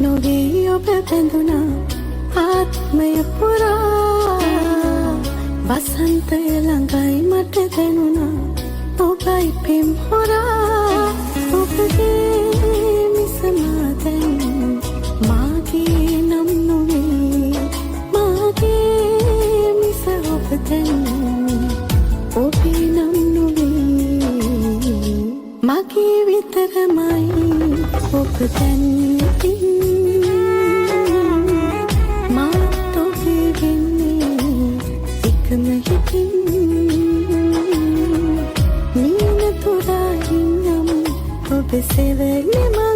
නොවී ඔබ බැඳුනා ආත්මය පුරා වසන්තය ළඟයි මට දැනුණා ඔබයි පෙම් හොරා ඔබගේ මිසමා දැන් මාගේ නම් නොවේ මාගේ මිස ඔබ දැන් ඔබේ නම් නොවේ මගේ විතරමයි ඔබ දැන් මාත් ඔබේ වෙන්නේ එකම හිතින් මීන තුරා හින්නම් ඔබ සෙවනෙම